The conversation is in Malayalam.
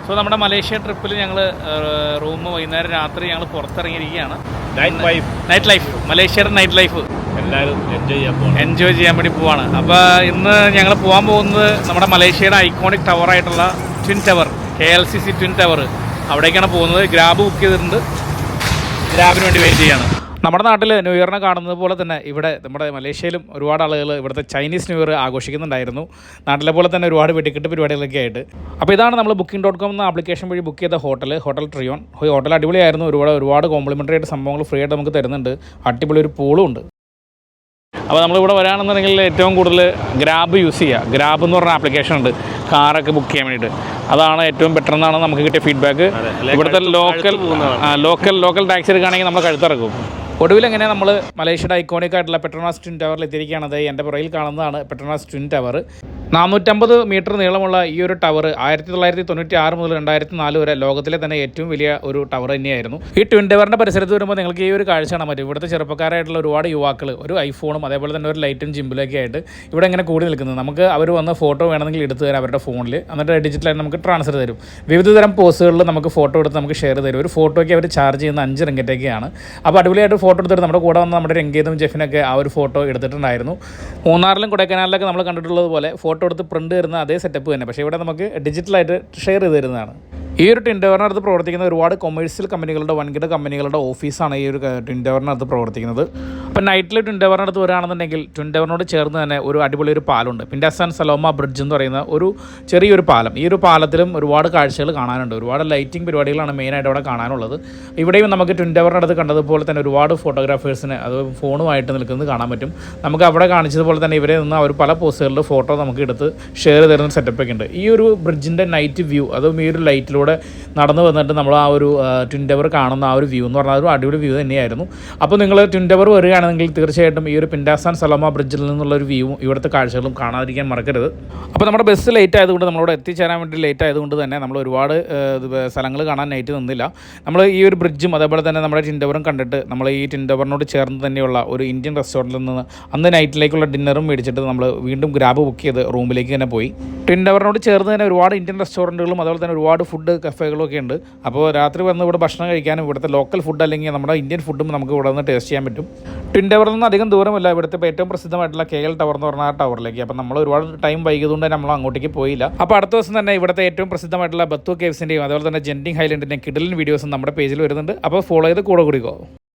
സോ നമ്മുടെ മലേഷ്യ ട്രിപ്പിൽ ഞങ്ങൾ റൂം വൈകുന്നേരം രാത്രി ഞങ്ങൾ പുറത്തിറങ്ങിയിരിക്കുകയാണ്. നൈറ്റ് ലൈഫ്, മലേഷ്യയുടെ നൈറ്റ് ലൈഫ് എല്ലാവരും എൻജോയ് ചെയ്യാൻ വേണ്ടി പോവാണ്. അപ്പോൾ ഇന്ന് ഞങ്ങൾ പോകാൻ പോകുന്നത് നമ്മുടെ മലേഷ്യയുടെ ഐക്കോണിക് ടവറായിട്ടുള്ള twin tower, KLCC twin tower, അവിടേക്കാണ് പോകുന്നത്. ഗ്രാബ് ബുക്ക് ചെയ്തിട്ടുണ്ട്, ഗ്രാബിന് വേണ്ടി വെയിറ്റ് ചെയ്യാണ്. നമ്മുടെ നാട്ടിൽ ന്യൂ ഇയറിനെ കാണുന്നത് പോലെ തന്നെ ഇവിടെ നമ്മുടെ മലേഷ്യയിലും ഒരുപാട് ആളുകൾ ഇവിടുത്തെ ചൈനീസ് ന്യൂ ഇയർ ആഘോഷിക്കുന്നുണ്ടായിരുന്നു. നാട്ടിലെ പോലെ തന്നെ ഒരുപാട് വെടിക്കെട്ട് പരിപാടികളൊക്കെ ആയിട്ട്. അപ്പോൾ ഇതാണ് നമ്മൾ Booking.com എന്ന ആപ്ലിക്കേഷൻ വഴി ബുക്ക് ചെയ്ത ഹോട്ടൽ ട്രിയോൺ. ഹോട്ടൽ അടിപൊളിയായിരുന്നു. ഒരുപാട് കോംപ്ലിമെൻ്ററി ആയിട്ട് സംഭവങ്ങൾ ഫ്രീ ആയിട്ട് നമുക്ക് തരുന്നുണ്ട്. അടിപൊളി ഒരു പൂളും ഉണ്ട്. അപ്പോൾ നമ്മളിവിടെ വരാണെന്നുണ്ടെങ്കിൽ ഏറ്റവും കൂടുതൽ ഗ്രാബ് യൂസ് ചെയ്യുക. ഗ്രാബ് എന്ന് പറഞ്ഞ ആപ്ലിക്കേഷൻ ഉണ്ട് കാറൊക്കെ ബുക്ക് ചെയ്യാൻ വേണ്ടിയിട്ട്. അതാണ് ഏറ്റവും ബെറ്റർ എന്നാണ് നമുക്ക് കിട്ടിയ ഫീഡ്ബാക്ക്. ഇവിടുത്തെ ലോക്കൽ ടാക്സി എടുക്കുകയാണെങ്കിൽ നമ്മൾ കഴുത്തിറക്കും. ഒടുവിൽ എങ്ങനെ നമ്മൾ മലേഷ്യയുടെ ഐക്കോണിക് ആയിട്ടുള്ള പെട്രോനാസ് ട്വിൻ ടവറിൽ എത്തിയിരിക്കുകയാണത്. എൻ്റെ പുറകിൽ കാണുന്നതാണ് പെട്രോനാസ് ട്വിൻ ടവർ. 450 മീറ്റർ നീളമുള്ള ഈ ഒരു ടവർ 1996 മുതൽ 2004 വരെ ലോകത്തിലെ തന്നെ ഏറ്റവും വലിയ ഒരു ടവർ തന്നെയായിരുന്നു. ഈ ട്വിൻ ടവറിൻ്റെ പരിസരത്ത് വരുമ്പോൾ നിങ്ങൾക്ക് ഈ ഒരു കാഴ്ച കാണാൻ പറ്റും. ഇവിടുത്തെ ചെറുപ്പക്കാരായിട്ടുള്ള ഒരുപാട് യുവാക്കൾ ഒരു ഐഫോണും അതേപോലെ തന്നെ ഒരു ലൈറ്റും ജിമ്പിലൊക്കെ ആയിട്ട് ഇവിടെ ഇങ്ങനെ കൂടി നിൽക്കുന്നത്. നമുക്ക് അവർ വന്ന് ഫോട്ടോ വേണമെങ്കിൽ എടുത്ത് തരാം അവരുടെ ഫോണിൽ. എന്നിട്ട് ഡിജിറ്റലായിട്ട് നമുക്ക് ട്രാൻസ്ഫർ തരും. വിവിധ തരം പോസുകളിൽ നമുക്ക് ഫോട്ടോ എടുത്ത് നമുക്ക് ഷെയർ തരും. ഒരു ഫോട്ടോയ്ക്ക് അവർ ചാർജ് ചെയ്യുന്ന 5 റിംഗറ്റൊക്കെയാണ്. അപ്പോൾ അടിപൊളിയായിട്ട് ഫോട്ടോ എടുത്തിട്ട് നമ്മുടെ കൂടെ വന്ന് നമ്മുടെ രംഗീതും ജെഫിനൊക്കെ ആ ഒരു ഫോട്ടോ എടുത്തിട്ടുണ്ടായിരുന്നു. മൂന്നാറിലും കൊടൈക്കനാലിലൊക്കെ നമ്മൾ കണ്ടിട്ടുള്ളത് പോലെ ഫോട്ടോ എടുത്ത് പ്രിന്റ് തരുന്ന അതേ സെറ്റപ്പ് തന്നെ. പക്ഷേ ഇവിടെ നമുക്ക് ഡിജിറ്റലായിട്ട് ഷെയർ ചെയ്ത് തരുന്നതാണ്. ഈ ഒരു ട്വിൻ ടവറിനടുത്ത് പ്രവർത്തിക്കുന്ന ഒരുപാട് കൊമേഴ്സ്യൽ കമ്പനികളുടെ വൻകിട കമ്പനികളുടെ ഓഫീസാണ് ഈ ഒരു ട്വിൻ ടവറിനടുത്ത് പ്രവർത്തിക്കുന്നത്. അപ്പോൾ നൈറ്റിൽ ട്വിൻ ടവറിനടുത്ത് വരികയാണെന്നുണ്ടെങ്കിൽ ട്വിൻ ടവറിനോട് ചേർന്ന് തന്നെ ഒരു അടിപൊളി ഒരു പാലമുണ്ട്. പിൻഡാസാൻ സലോമ ബ്രിഡ്ജ് എന്ന് പറയുന്ന ഒരു ചെറിയൊരു പാലം. ഈ ഒരു പാലത്തിലും ഒരുപാട് കാഴ്ചകൾ കാണാനുണ്ട്. ഒരുപാട് ലൈറ്റിംഗ് പരിപാടികളാണ് മെയിനായിട്ട് അവിടെ കാണാനുള്ളത്. ഇവിടെയും നമുക്ക് ട്വിൻ ടവറിനടുത്ത് കണ്ടതുപോലെ തന്നെ ഒരുപാട് ഫോട്ടോഗ്രാഫേഴ്സിന് അത് ഫോണുമായിട്ട് നിൽക്കുന്നത് കാണാൻ പറ്റും. നമുക്ക് അവിടെ കാണിച്ചതുപോലെ തന്നെ ഇവരെ നിന്ന് അവർ പല പോസുകളിൽ ഫോട്ടോ നമുക്ക് എടുത്ത് ഷെയർ തരുന്ന സെറ്റപ്പൊക്കെ ഉണ്ട്. ഈ ഒരു ബ്രിഡ്ജിൻ്റെ നൈറ്റ് വ്യൂ, അതും ഈ ഒരു ലൈറ്റിലൂടെ നടന്നു വന്നിട്ട് നമ്മൾ ആ ഒരു ട്വിൻ ടവർ കാണുന്ന ആ ഒരു വ്യൂ എന്ന് പറഞ്ഞാൽ ഒരു അടിപൊളി വ്യൂ തന്നെയായിരുന്നു. അപ്പോൾ നിങ്ങൾ ട്വിൻ ടവർ വരികയാണെങ്കിൽ തീർച്ചയായിട്ടും ഈ ഒരു പിൻഡാസാൻ സലോമ ബ്രിഡ്ജിൽ നിന്നുള്ള ഒരു വ്യൂ ഇവിടുത്തെ കാഴ്ചകളും കാണാതിരിക്കാൻ മറക്കരുത്. അപ്പോൾ നമ്മുടെ ബസ് ലേറ്റ് ആയതുകൊണ്ട് നമ്മളോട് എത്തിച്ചേരാൻ വേണ്ടി ലേറ്റ് ആയതുകൊണ്ട് തന്നെ നമ്മൾ ഒരുപാട് സ്ഥലങ്ങൾ കാണാൻ നൈറ്റ് നിന്നില്ല. നമ്മൾ ഈ ഒരു ബ്രിഡ്ജും അതേപോലെ തന്നെ നമ്മുടെ ട്വിൻ ടവറും കണ്ടിട്ട് നമ്മൾ ഈ ട്വിൻ ടവറിനോട് ചേർന്ന് തന്നെയുള്ള ഒരു ഇന്ത്യൻ റെസ്റ്റോറൻറ്റിൽ നിന്ന് അന്ന് നൈറ്റിലേക്കുള്ള ഡിന്നറും മേടിച്ചിട്ട് നമ്മൾ വീണ്ടും ഗ്രാബ് ബുക്ക് ചെയ്ത് റൂമിലേക്ക് തന്നെ പോയി. ട്വിൻ ടവറിനോട് ചേർന്ന് തന്നെ ഒരുപാട് ഇന്ത്യൻ റെസ്റ്റോറൻറ്റുകളും അതേപോലെ തന്നെ ഒരുപാട് ഫുഡ് കഫേകളൊക്കെ ഉണ്ട്. അപ്പോൾ രാത്രി വന്ന് ഇവിടെ ഭക്ഷണം കഴിക്കാനും ഇവിടുത്തെ ലോക്കൽ ഫുഡ് അല്ലെങ്കിൽ നമ്മുടെ ഇന്ത്യൻ ഫുഡും നമുക്ക് ഇവിടെ നിന്ന് ടേസ്റ്റ് ചെയ്യാൻ പറ്റും. ട്വിൻ ടവറിൽ നിന്ന് അധികം ദൂരമല്ല ഇവിടുത്തെ ഏറ്റവും പ്രസിദ്ധമായിട്ടുള്ള KL ടവർ എന്ന് പറഞ്ഞ ആ ടവറിലേക്ക്. അപ്പോൾ നമ്മൾ ഒരുപാട് ടൈം വൈകിയതുകൊണ്ട് നമ്മൾ അങ്ങോട്ടേക്ക് പോയില്ല. അപ്പോൾ അടുത്ത ദിവസം തന്നെ ഇവിടുത്തെ ഏറ്റവും പ്രസിദ്ധമായിട്ടുള്ള ബത്തു കേവ്സിൻ്റെയും അതുപോലെ തന്നെ ജെൻറ്റിങ് ഹൈലൻഡിൻ്റെയും കിടലിൻ വീഡിയോസും നമ്മുടെ പേജിൽ വരുന്നുണ്ട്. അപ്പോൾ ഫോളോ ചെയ്ത് കൂടെ കൂടിക്കോ.